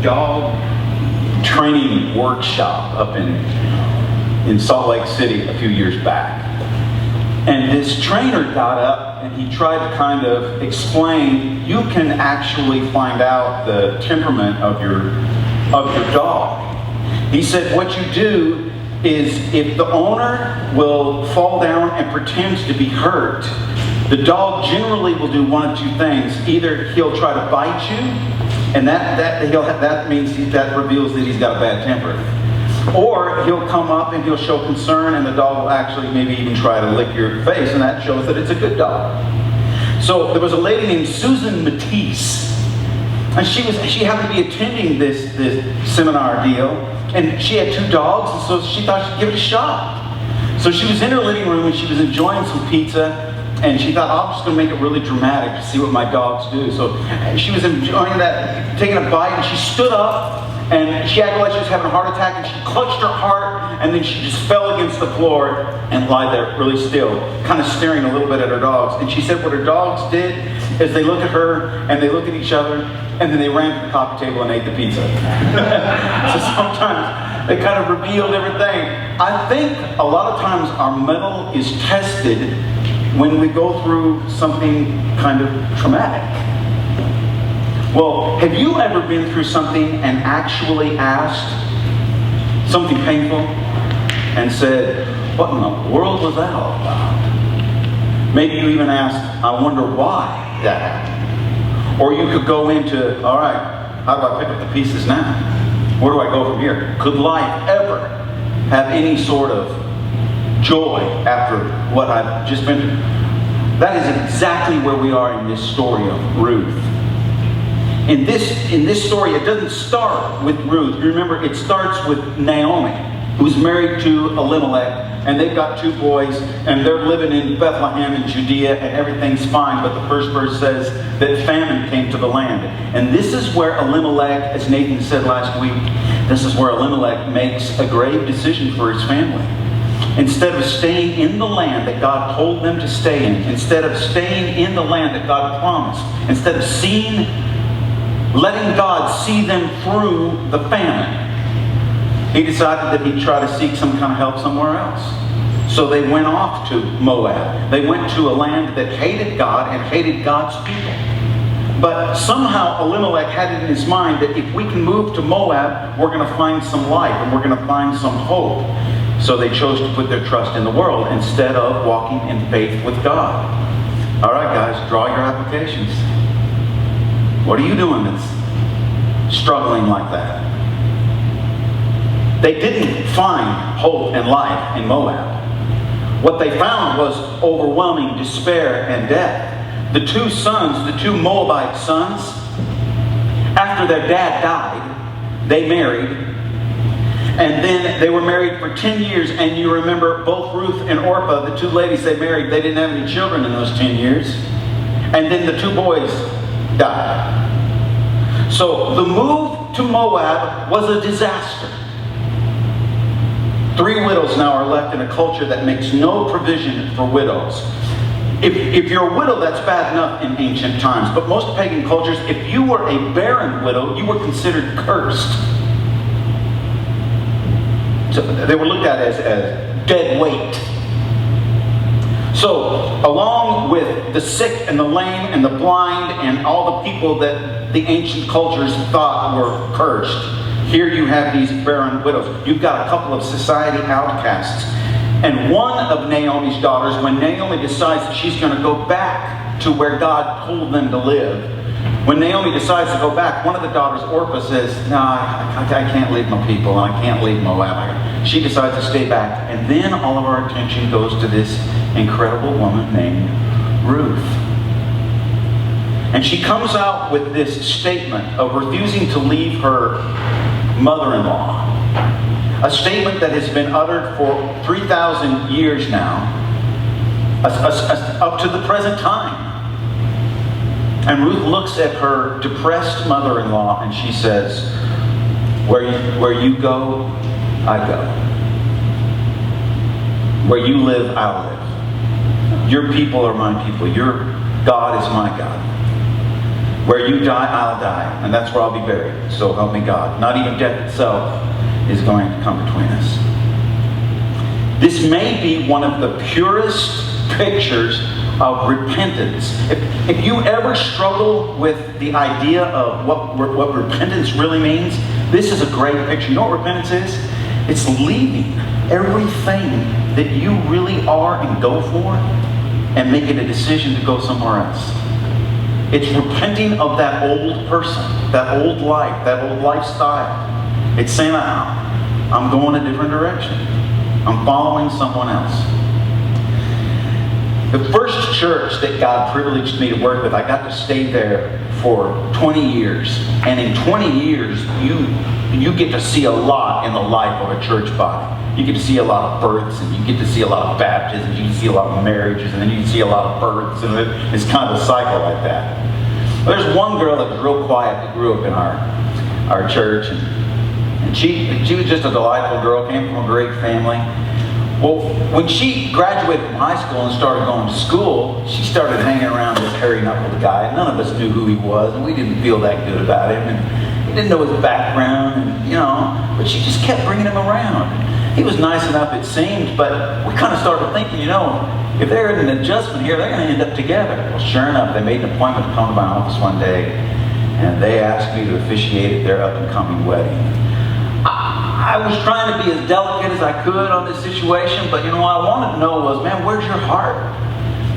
dog training workshop up in Salt Lake City a few years back. And this trainer got up and he tried to kind of explain, you can actually find out the temperament of your dog. He said what you do is, if the owner will fall down and pretends to be hurt, the dog generally will do one of two things. Either he'll try to bite you, and that means that reveals that he's got a bad temper. Or he'll come up and he'll show concern, and the dog will actually maybe even try to lick your face, and that shows that it's a good dog. So there was a lady named Susan Matisse, and she happened to be attending this seminar deal, and she had 2 dogs, and so she thought she'd give it a shot. So she was in her living room and she was enjoying some pizza, and she thought, I'm just going to make it really dramatic to see what my dogs do. So she was enjoying that, taking a bite, and she stood up, and she acted like she was having a heart attack, and she clutched her heart, and then she just fell against the floor and lied there really still, kind of staring a little bit at her dogs. And she said what her dogs did is they look at her, and they look at each other, and then they ran to the coffee table and ate the pizza. So sometimes they kind of revealed everything. I think a lot of times our mettle is tested when we go through something kind of traumatic. Well, have you ever been through something and actually asked something painful and said, what in the world was that all about? Maybe you even asked, I wonder why that happened. Or you could go into, all right, how do I pick up the pieces now? Where do I go from here? Could life ever have any sort of joy after what I've just been through? That is exactly where we are in this story of Ruth. In this story, it doesn't start with Ruth. You remember, it starts with Naomi, who's married to Elimelech, and they've got 2 boys, and they're living in Bethlehem in Judea, and everything's fine. But the first verse says that famine came to the land. And this is where Elimelech, as Nathan said last week, this is where Elimelech makes a grave decision for his family. Instead of staying in the land that God told them to stay in, instead of staying in the land that God promised, instead of letting God see them through the famine, he decided that he'd try to seek some kind of help somewhere else. So they went off to Moab. They went to a land that hated God and hated God's people. But somehow Elimelech had it in his mind that if we can move to Moab, we're going to find some life and we're going to find some hope. So they chose to put their trust in the world instead of walking in faith with God. All right, guys, draw your applications. What are you doing that's struggling like that? They didn't find hope and life in Moab. What they found was overwhelming despair and death. The 2 Moabite sons, after their dad died, they married. And then they were married for 10 years. And you remember both Ruth and Orpah, the 2 ladies they married, they didn't have any children in those 10 years. And then the 2 boys died. So the move to Moab was a disaster. 3 widows now are left in a culture that makes no provision for widows. If you're a widow, that's bad enough in ancient times. But most pagan cultures, if you were a barren widow, you were considered cursed. So they were looked at as dead weight. So, along with the sick and the lame and the blind and all the people that the ancient cultures thought were cursed, here you have these barren widows. You've got a couple of society outcasts. And one of Naomi's daughters, when Naomi decides that she's going to go back to where God told them to live, when Naomi decides to go back, one of the daughters, Orpah, says, no, I can't leave my people. I can't leave Moab. She decides to stay back. And then all of our attention goes to this incredible woman named Ruth. And she comes out with this statement of refusing to leave her mother-in-law. A statement that has been uttered for 3,000 years now, up to the present time. And Ruth looks at her depressed mother-in-law and she says, where you go, I go. Where you live, I'll live. Your people are my people. Your God is my God. Where you die, I'll die. And that's where I'll be buried. So help me God. Not even death itself is going to come between us. This may be one of the purest pictures of repentance. If you ever struggle with the idea of what repentance really means, this is a great picture. You know what repentance is? It's leaving everything that you really are and go for and making a decision to go somewhere else. It's repenting of that old person, that old life, that old lifestyle. It's saying, I'm going a different direction. I'm following someone else. The first church that God privileged me to work with, I got to stay there for 20 years. And in 20 years, you get to see a lot in the life of a church body. You get to see a lot of births, and you get to see a lot of baptisms, you get to see a lot of marriages, and then you see a lot of births, and it's kind of a cycle like that. There's one girl that was real quiet that grew up in our church, and she was just a delightful girl, came from a great family. Well, when she graduated from high school and started going to school, she started hanging around this hairy-knuckled guy. None of us knew who he was, and we didn't feel that good about him, and we didn't know his background, and but she just kept bringing him around. He was nice enough, it seemed, but we kind of started thinking, if there isn't an adjustment here, they're going to end up together. Well, sure enough, they made an appointment to come to my office one day, and they asked me to officiate at their up-and-coming wedding. I was trying to be as delicate as I could on this situation, but what I wanted to know was, man, where's your heart?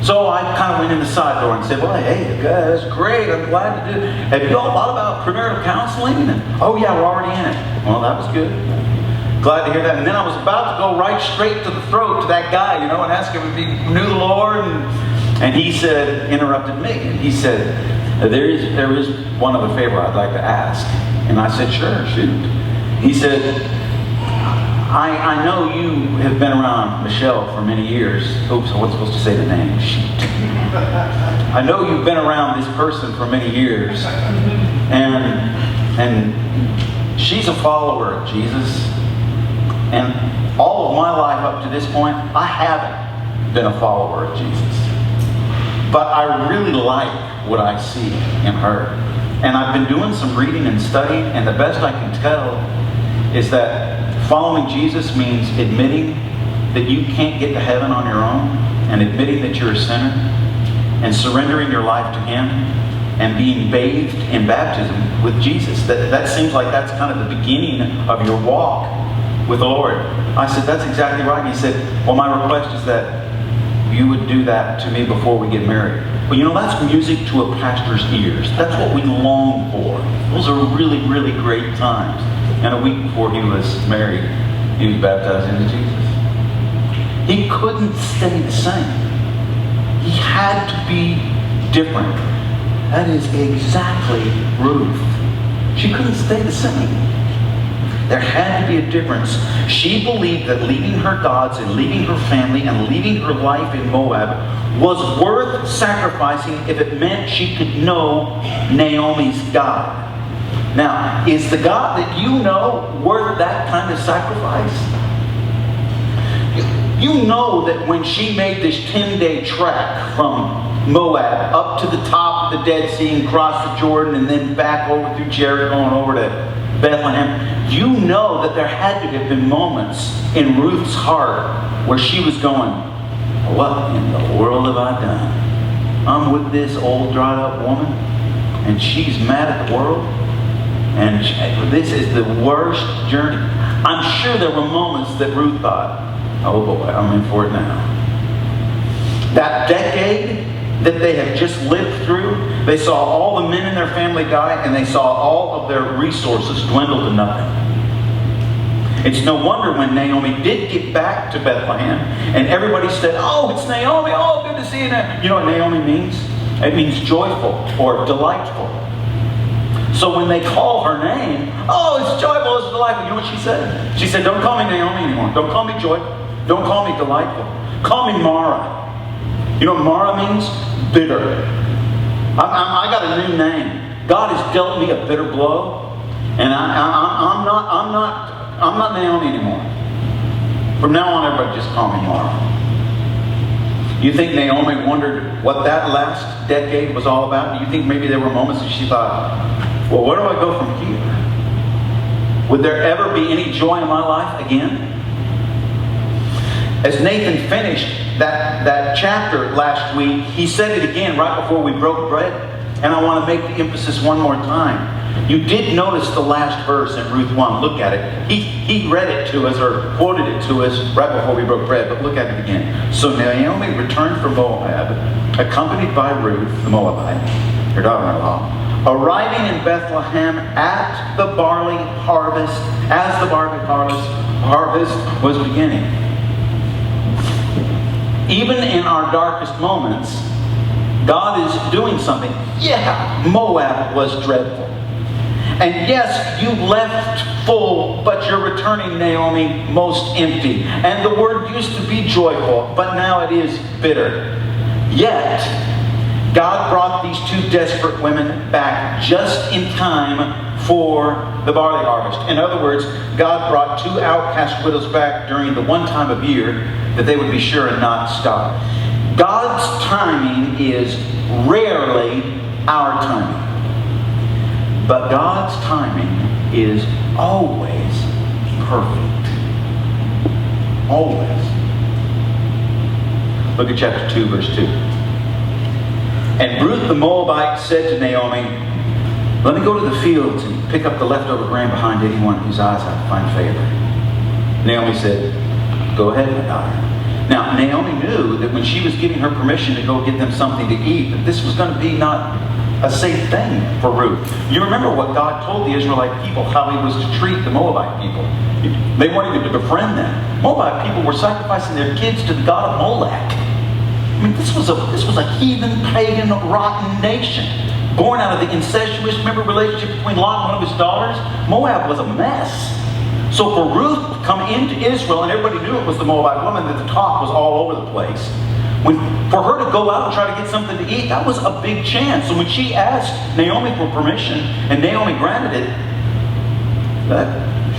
So I kind of went in the side door and said, well, hey, that's great. I'm glad to do it. Have you all thought about premarital counseling? And, oh, yeah, we're already in it. Well, that was good. Glad to hear that. And then I was about to go right straight to the throat to that guy, and ask him if he knew the Lord. And he said, interrupted me. And he said, there is one other favor I'd like to ask. And I said, sure, shoot. He said, I know you have been around Michelle for many years. Oops, I wasn't supposed to say the name. Shoot. I know you've been around this person for many years. And she's a follower of Jesus. And all of my life up to this point, I haven't been a follower of Jesus. But I really like what I see in her. And I've been doing some reading and studying, and the best I can tell is that following Jesus means admitting that you can't get to heaven on your own, and admitting that you're a sinner, and surrendering your life to Him, and being bathed in baptism with Jesus. That seems like that's kind of the beginning of your walk with the Lord. I said, that's exactly right. And he said, well, my request is that you would do that to me before we get married. Well, that's music to a pastor's ears. That's what we long for. Those are really, really great times. And a week before he was married, he was baptized into Jesus. He couldn't stay the same. He had to be different. That is exactly Ruth. She couldn't stay the same. There had to be a difference. She believed that leaving her gods and leaving her family and leaving her life in Moab was worth sacrificing if it meant she could know Naomi's God. Now, is the God that you know worth that kind of sacrifice? You know that when she made this 10-day trek from Moab up to the top of the Dead Sea and crossed the Jordan and then back over through Jericho and over to Bethlehem, you know that there had to have been moments in Ruth's heart where she was going, what in the world have I done? I'm with this old dried up woman and she's mad at the world. And this is the worst journey. I'm sure there were moments that Ruth thought, oh boy, I'm in for it now. That decade that they had just lived through, they saw all the men in their family die, and they saw all of their resources dwindle to nothing. It's no wonder when Naomi did get back to Bethlehem, and everybody said, oh, it's Naomi, oh, good to see you now. You know what Naomi means? It means joyful or delightful. So when they call her name, oh, it's joyful, it's delightful. You know what she said? She said, don't call me Naomi anymore. Don't call me joyful. Don't call me delightful. Call me Mara. You know what Mara means? Bitter. I got a new name. God has dealt me a bitter blow, and I'm not Naomi anymore. From now on, everybody just call me Mara. You think Naomi wondered what that last decade was all about? Do you think maybe there were moments that she thought, well, where do I go from here? Would there ever be any joy in my life again? As Nathan finished that chapter last week, he said it again right before we broke bread. And I want to make the emphasis one more time. You did notice the last verse in Ruth 1. Look at it. He read it to us or quoted it to us right before we broke bread. But look at it again. So Naomi returned from Moab, accompanied by Ruth, the Moabite, her daughter-in-law, arriving in Bethlehem at the barley harvest, as the barley harvest was beginning. Even in our darkest moments, God is doing something. Yeah, Moab was dreadful. And yes, you left full, but you're returning, Naomi, most empty. And the word used to be joyful, but now it is bitter. Yet, God brought these two desperate women back just in time for the barley harvest. In other words, God brought two outcast widows back during the one time of year that they would be sure and not stop. God's timing is rarely our timing. But God's timing is always perfect. Always. Look at chapter 2, verse 2. And Ruth the Moabite said to Naomi, let me go to the fields and pick up the leftover grain behind anyone whose eyes I find favor. Naomi said, go ahead, my daughter. Now, Naomi knew that when she was giving her permission to go get them something to eat, that this was going to be not a safe thing for Ruth. You remember what God told the Israelite people, how He was to treat the Moabite people. They weren't even to befriend them. Moabite people were sacrificing their kids to the god of Molech. I mean, this was a heathen, pagan, rotten nation, born out of the incestuous, relationship between Lot and one of his daughters. Moab was a mess. So for Ruth to come into Israel, and everybody knew it was the Moabite woman, that the talk was all over the place. For her to go out and try to get something to eat, that was a big chance. So when she asked Naomi for permission, and Naomi granted it,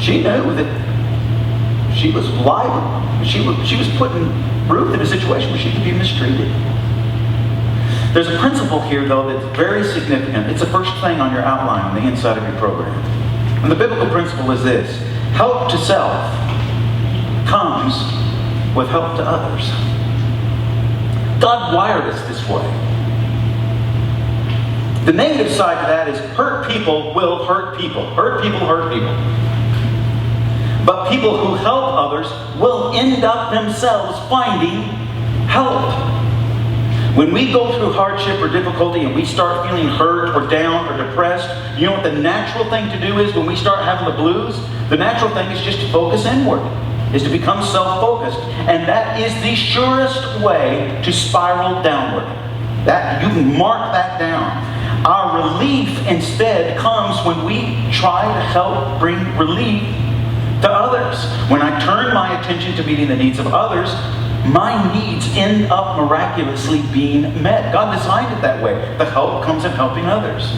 she knew that she was liable. She was putting Ruth in a situation where she could be mistreated. There's a principle here, though, that's very significant. It's the first thing on your outline on the inside of your program. And the biblical principle is this: help to self comes with help to others. God wired us this way. The negative side to that is hurt people will hurt people. Hurt people hurt people. But people who help others will end up themselves finding help. When we go through hardship or difficulty and we start feeling hurt or down or depressed, you know what the natural thing to do is when we start having the blues? The natural thing is just to focus inward, is to become self-focused. And that is the surest way to spiral downward. That you can mark that down. Our relief instead comes when we try to help bring relief to others. When I turn my attention to meeting the needs of others, my needs end up miraculously being met. God designed it that way. The help comes in helping others.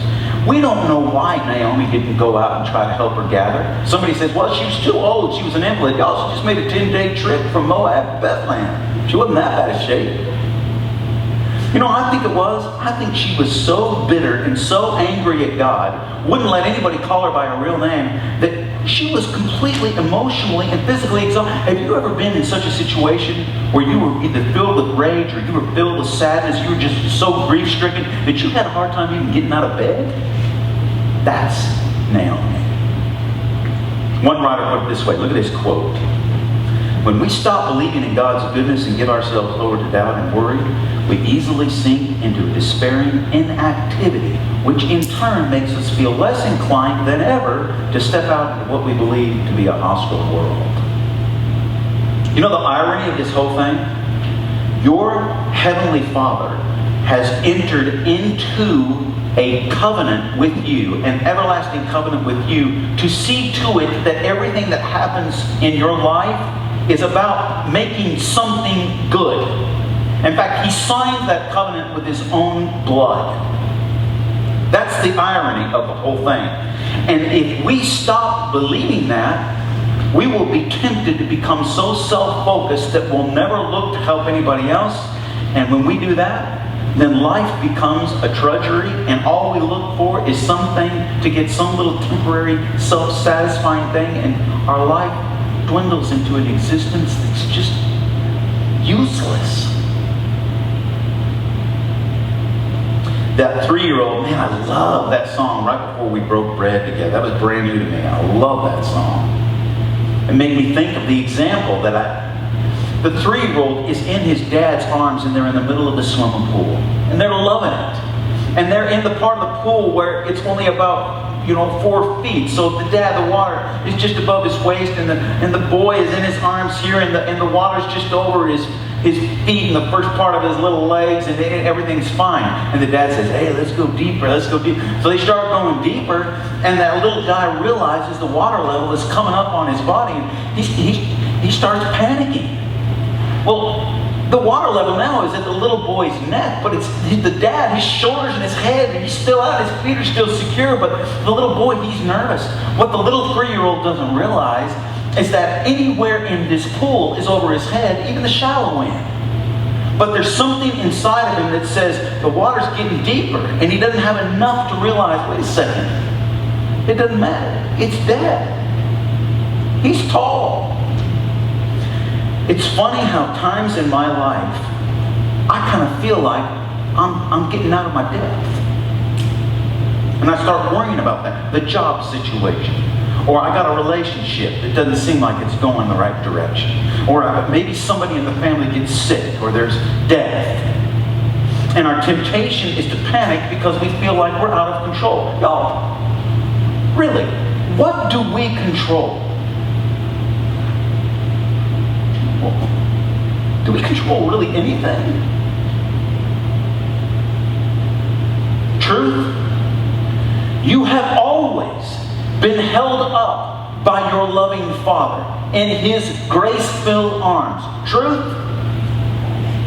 We don't know why Naomi didn't go out and try to help her gather. Somebody says, well, she was too old. She was an invalid. Y'all, she just made a 10-day trip from Moab to Bethlehem. She wasn't that bad of shape. You know, I think she was so bitter and so angry at God, wouldn't let anybody call her by her real name, that she was completely emotionally and physically exhausted. Have you ever been in such a situation where you were either filled with rage or you were filled with sadness, you were just so grief-stricken that you had a hard time even getting out of bed? That's Naomi. One writer put it this way. Look at this quote. When we stop believing in God's goodness and give ourselves over to doubt and worry, we easily sink into a despairing inactivity, which in turn makes us feel less inclined than ever to step out into what we believe to be a hostile world. You know the irony of this whole thing? Your Heavenly Father has entered into a covenant with you, an everlasting covenant with you, to see to it that everything that happens in your life is about making something good. In fact, He signed that covenant with His own blood. That's the irony of the whole thing. And if we stop believing that, we will be tempted to become so self-focused that we'll never look to help anybody else. And when we do that, then life becomes a drudgery, and all we look for is something to get some little temporary, self-satisfying thing, and our life dwindles into an existence that's just useless. That 3-year-old, man, I love that song right before we broke bread together. That was brand new to me. I love that song. It made me think of the example that the 3-year-old is in his dad's arms, and they're in the middle of the swimming pool. And they're loving it. And they're in the part of the pool where it's only about, 4 feet. So the water is just above his waist, and the boy is in his arms here, and the water's just over his feet and the first part of his little legs, and everything's fine. And the dad says, hey, let's go deeper, let's go deeper. So they start going deeper, and that little guy realizes the water level is coming up on his body, and he starts panicking. Well, the water level now is at the little boy's neck, but it's the dad, his shoulders and his head, and he's still out, his feet are still secure, but the little boy, he's nervous. What the little 3-year-old doesn't realize is that anywhere in this pool is over his head, even the shallow end. But there's something inside of him that says the water's getting deeper, and he doesn't have enough to realize, wait a second, it doesn't matter, it's dad. He's tall. It's funny how times in my life, I kind of feel like I'm getting out of my depth. And I start worrying about that. The job situation. Or I got a relationship that doesn't seem like it's going the right direction. Or maybe somebody in the family gets sick, or there's death. And our temptation is to panic because we feel like we're out of control. Y'all, really, what do we control? Do we control really anything? Truth, you have always been held up by your loving Father in His grace-filled arms. Truth,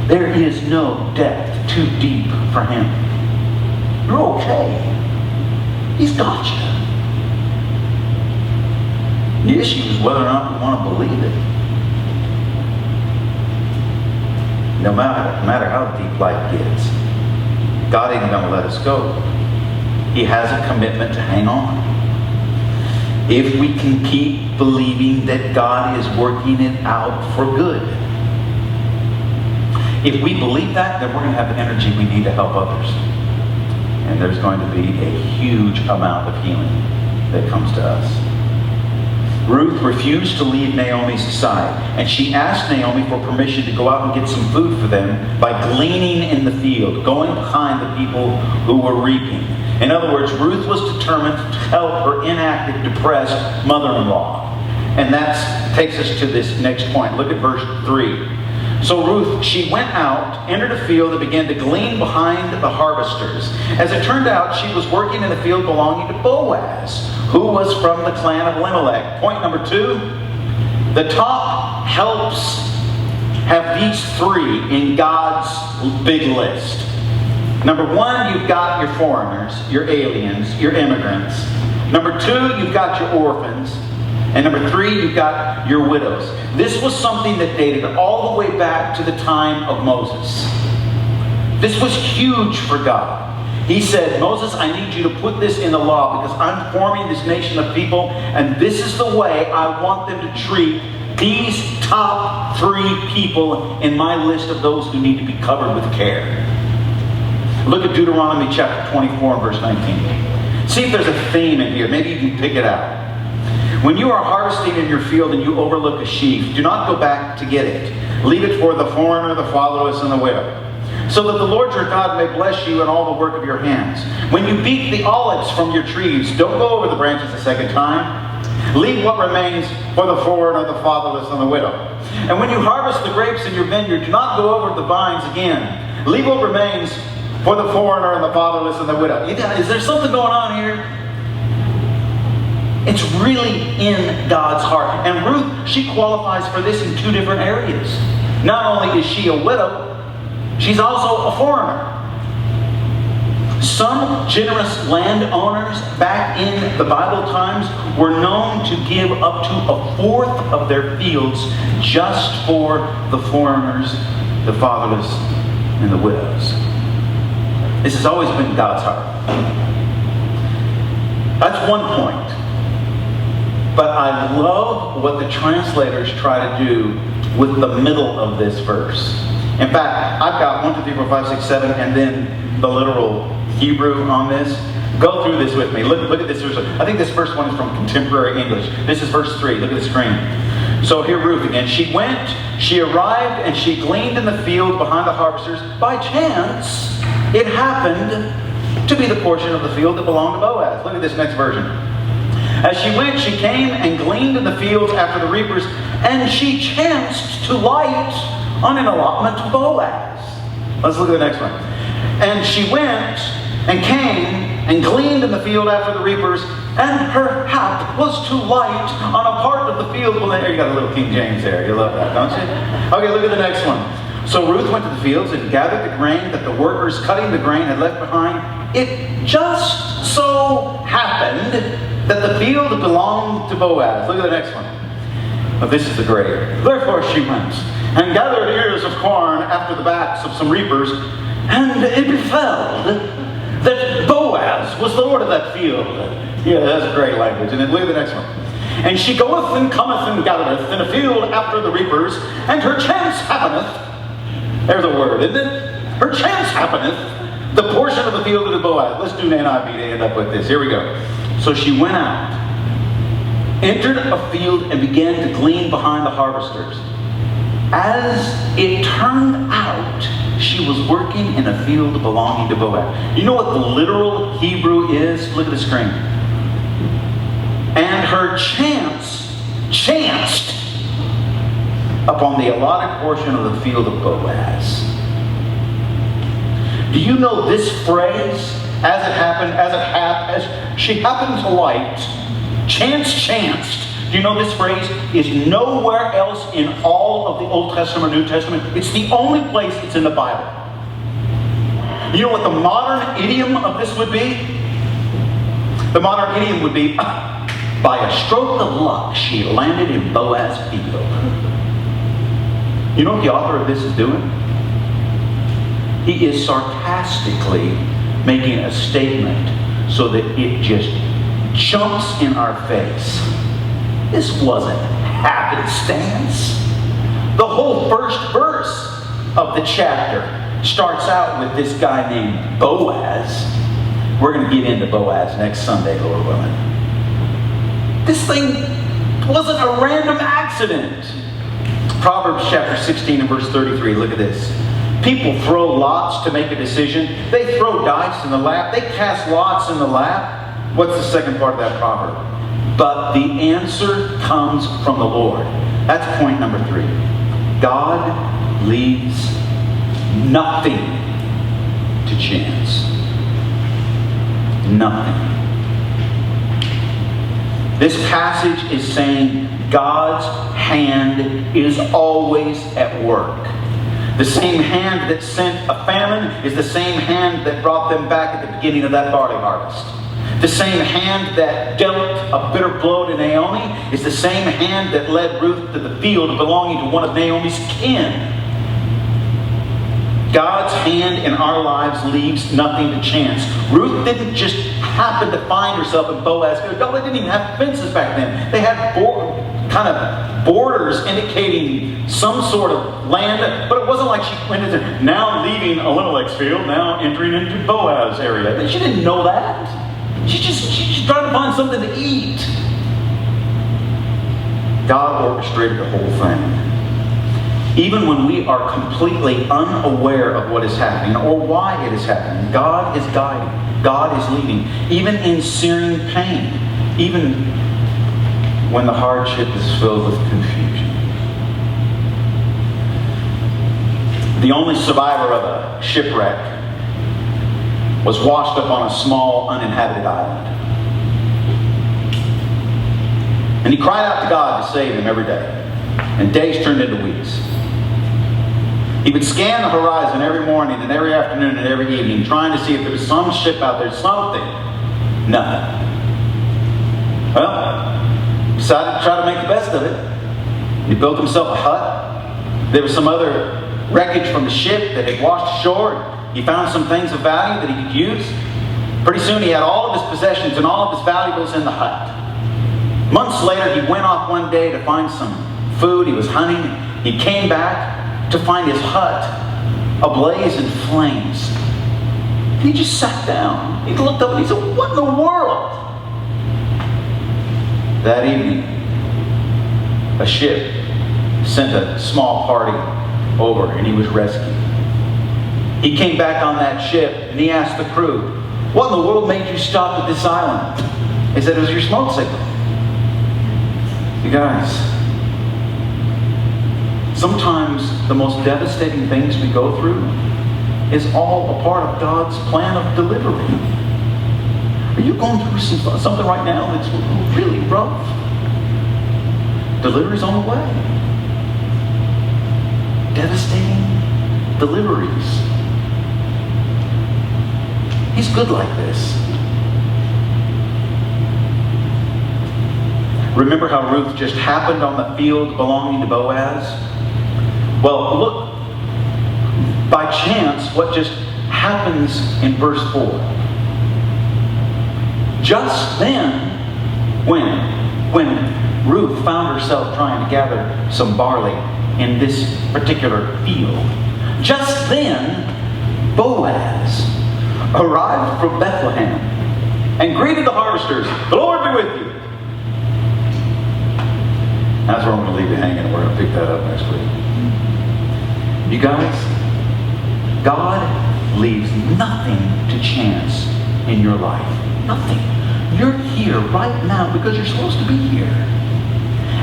there is no depth too deep for Him. You're okay. He's got you. The issue is whether or not we want to believe it. No matter how deep life gets, God ain't going to let us go. He has a commitment to hang on. If we can keep believing that God is working it out for good. If we believe that, then we're going to have the energy we need to help others. And there's going to be a huge amount of healing that comes to us. Ruth refused to leave Naomi's side, and she asked Naomi for permission to go out and get some food for them by gleaning in the field, going behind the people who were reaping. In other words, Ruth was determined to help her inactive, depressed mother-in-law. And that takes us to this next point. Look at verse 3. So Ruth, she went out, entered a field, and began to glean behind the harvesters. As it turned out, she was working in the field belonging to Boaz, who was from the clan of Elimelech. Point number 2, the top helps have these 3 in God's big list. Number 1, you've got your foreigners, your aliens, your immigrants. Number 2, you've got your orphans. And number 3, you've got your widows. This was something that dated all the way back to the time of Moses. This was huge for God. He said, Moses, I need you to put this in the law because I'm forming this nation of people, and this is the way I want them to treat these top 3 people in my list of those who need to be covered with care. Look at Deuteronomy chapter 24 and verse 19. See if there's a theme in here. Maybe you can pick it out. When you are harvesting in your field and you overlook a sheaf, do not go back to get it. Leave it for the foreigner, the fatherless, and the widow, so that the Lord your God may bless you in all the work of your hands. When you beat the olives from your trees, don't go over the branches a second time. Leave what remains for the foreigner, the fatherless, and the widow. And when you harvest the grapes in your vineyard, do not go over the vines again. Leave what remains for the foreigner and the fatherless and the widow. Is there something going on here? It's really in God's heart. And Ruth, she qualifies for this in 2 different areas. Not only is she a widow, she's also a foreigner. Some generous landowners back in the Bible times were known to give up to 1/4 of their fields just for the foreigners, the fatherless, and the widows. This has always been God's heart. That's one point. But I love what the translators try to do with the middle of this verse. In fact, I've got 1, 2, 3, 4, 5, 6, 7, and then the literal Hebrew on this. Go through this with me. Look at this verse. I think this first one is from contemporary English. This is verse 3. Look at the screen. So here Ruth again. She went, she arrived, and she gleaned in the field behind the harvesters. By chance, it happened to be the portion of the field that belonged to Boaz. Look at this next version. As she went, she came and gleaned in the fields after the reapers, and she chanced to light on an allotment to Boaz. Let's look at the next one. And she went and came and gleaned in the field after the reapers, and her hap was to light on a part of the field. Well, there you got a little King James there. You love that, don't you? Okay, look at the next one. So Ruth went to the fields and gathered the grain that the workers cutting the grain had left behind. It just so happened that the field belonged to Boaz. Look at the next one. Well, this is the great. Therefore she went and gathered ears of corn after the backs of some reapers, and it befell that Boaz was the Lord of that field. Yeah, that's great language. And then look at the next one. And she goeth and cometh and gathereth in a field after the reapers, and her chance happeneth. There's a word, isn't it? Her chance happeneth, the portion of the field of the Boaz. Let's do an NIV to end up with this. Here we go. So she went out, entered a field, and began to glean behind the harvesters. As it turned out, she was working in a field belonging to Boaz. You know what the literal Hebrew is? Look at the screen. And her chanced upon the allotted portion of the field of Boaz. Do you know this phrase? As she happened to light, chanced. Do you know this phrase is nowhere else in all of the Old Testament or New Testament? It's the only place it's in the Bible. You know what the modern idiom of this would be? The modern idiom would be, by a stroke of luck, she landed in Boaz's field. You know what the author of this is doing? He is sarcastically making a statement so that it just jumps in our face. This wasn't happenstance. The whole first verse of the chapter starts out with this guy named Boaz. We're going to get into Boaz next Sunday, Lord willing. This thing wasn't a random accident. Proverbs chapter 16 and verse 33. Look at this. People throw lots to make a decision. They throw dice in the lap. They cast lots in the lap. What's the second part of that proverb? But the answer comes from the Lord. That's point number 3. God leaves nothing to chance. Nothing. This passage is saying God's hand is always at work. The same hand that sent a famine is the same hand that brought them back at the beginning of that barley harvest. The same hand that dealt a bitter blow to Naomi is the same hand that led Ruth to the field belonging to one of Naomi's kin. God's hand in our lives leaves nothing to chance. Ruth didn't just happen to find herself in Boaz's field. No, they didn't even have fences back then. They had kind of borders indicating some sort of land, but it wasn't like she went into now leaving Elimelech's field, now entering into Boaz's area. She didn't know that. She's just trying to find something to eat. God orchestrated the whole thing. Even when we are completely unaware of what is happening or why it is happening, God is guiding. God is leading. Even in searing pain. Even when the hardship is filled with confusion. The only survivor of a shipwreck was washed up on a small uninhabited island. And he cried out to God to save him every day. And days turned into weeks. He would scan the horizon every morning and every afternoon and every evening, trying to see if there was some ship out there, something. Nothing. Well, decided to try to make the best of it. He built himself a hut. There were some other wreckage from the ship that had washed ashore. He found some things of value that he could use. Pretty soon he had all of his possessions and all of his valuables in the hut. Months later, he went off one day to find some food. He was hunting. He came back to find his hut ablaze in flames. He just sat down. He looked up and he said, "What in the world?" That evening, a ship sent a small party over and he was rescued. He came back on that ship and he asked the crew, "What in the world made you stop at this island?" They said, "It was your smoke signal." You guys, sometimes the most devastating things we go through is all a part of God's plan of delivery. Are you going through something right now that's really rough? Delivery's on the way. Devastating deliveries. He's good like this. Remember how Ruth just happened on the field belonging to Boaz? Well, look, by chance, what just happens in verse 4. Just then, when Ruth found herself trying to gather some barley in this particular field, just then, Boaz arrived from Bethlehem and greeted the harvesters. "The Lord be with you." That's where I'm going to leave you hanging. We're going to pick that up next week. You guys, God leaves nothing to chance in your life. Nothing. You're here right now because you're supposed to be here.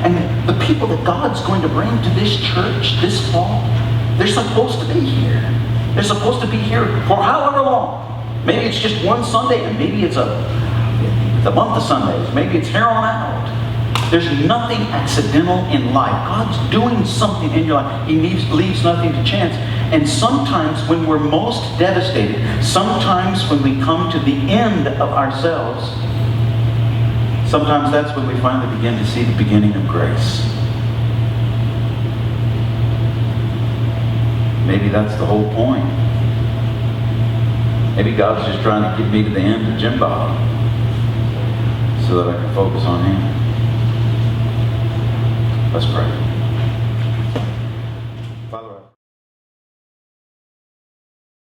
And the people that God's going to bring to this church this fall, they're supposed to be here. They're supposed to be here for however long. Maybe it's just one Sunday, and maybe it's a month of Sundays. Maybe it's here on out. There's nothing accidental in life. God's doing something in your life. He leaves nothing to chance. And sometimes when we're most devastated, sometimes when we come to the end of ourselves, sometimes that's when we finally begin to see the beginning of grace. Maybe that's the whole point. Maybe God's just trying to get me to the end of Jim Bob so that I can focus on Him. Let's pray.